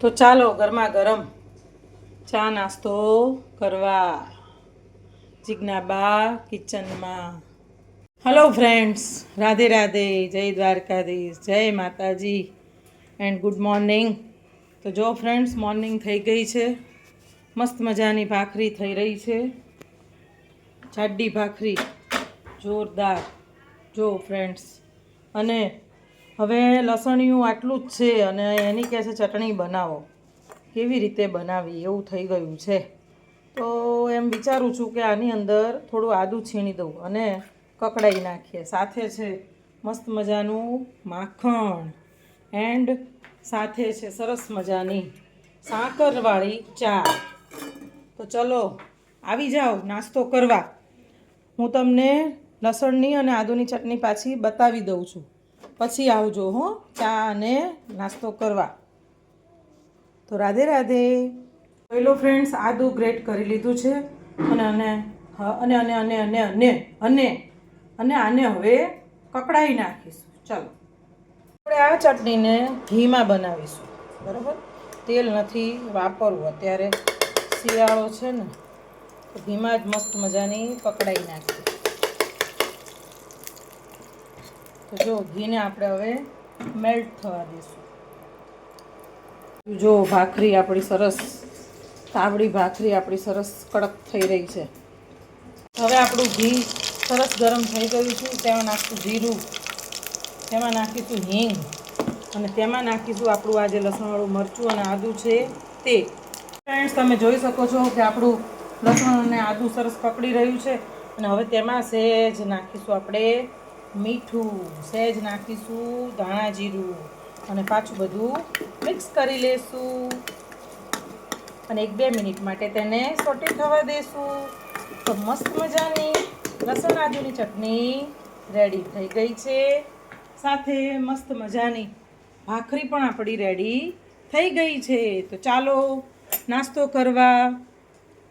તો ચાલો ગરમા ગરમ ચા નાસ્તો કરવા જીજ્ઞાબા કિચનમાં. હલો ફ્રેન્ડ્સ, રાધે રાધે, જય દ્વારકાધીશ, જય માતાજી એન્ડ ગુડ મોર્નિંગ. તો જો ફ્રેન્ડ્સ, મોર્નિંગ થઈ ગઈ છે. મસ્ત મજાની ભાખરી થઈ રહી છે, જાડી ભાખરી, જોરદાર. જો ફ્રેન્ડ્સ, અને હવે લસણિયું આટલું જ છે અને એની કહે છે ચટણી બનાવો. કેવી રીતે બનાવી એવું થઈ ગયું છે. તો એમ વિચારું છું કે આની અંદર થોડું આદું છીણી દઉં અને કકડાઈ નાખીએ. સાથે છે મસ્ત મજાનું માખણ એન્ડ સાથે છે સરસ મજાની સાકરવાળી ચા. તો ચલો આવી જાઓ નાસ્તો કરવા. હું તમને લસણની અને આદુની ચટણી પાછી બતાવી દઉં છું, પછી આવજો હો ચા અને નાસ્તો કરવા. તો રાધે રાધે. પહેલો ફ્રેન્ડ્સ આદું ગ્રેટ કરી લીધું છે અને અને અને અને અને અને અને અને અને આને હવે કકડાઈ નાખીશું. ચાલો આપણે આ ચટણીને ઘીમાં બનાવીશું, બરાબર. તેલ નથી વાપરવું અત્યારે, શિયાળો છે ને, તો ઘીમાં જ મસ્ત મજાની કકડાઈ નાખીએ. તો જો ઘીને આપણે હવે મેલ્ટ થવા દઈશું. જો ભાખરી આપણી સરસ, તાવડી ભાખરી આપણી સરસ કડક થઈ રહી છે. હવે આપણું ઘી સરસ ગરમ થઈ ગયું છે. તેમાં નાખીશું જીરું, તેમાં નાખીશું હિંગ અને તેમાં નાખીશું આપણું આ જે લસણવાળું મરચું અને આદું છે તે. ફ્રેન્ડ્સ, તમે જોઈ શકો છો કે આપણું લસણ અને આદું સરસ પકડી રહ્યું છે. અને હવે તેમાં સહેજ નાખીશું આપણે મીઠું, સહેજ નાખીશું ધાણા જીરું અને પાછું બધું મિક્સ કરી લેશું અને 1-2 મિનિટ માટે તેને સોટે થવા દેશું. તો મસ્ત મજાની લસણ આદુની ચટણી રેડી થઈ ગઈ છે. સાથે મસ્ત મજાની ભાખરી પણ આપણી રેડી થઈ ગઈ છે. તો ચાલો નાસ્તો કરવા,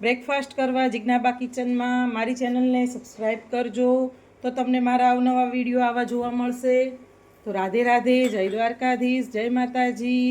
બ્રેકફાસ્ટ કરવા જીજ્ઞાબા કિચનમાં. મારી ચેનલને સબસ્ક્રાઈબ કરજો તો તમને મારા અવનવા વિડીયો આવા જોવા મળશે. તો રાધે રાધે, જય દ્વારકાધીશ, જય માતાજી.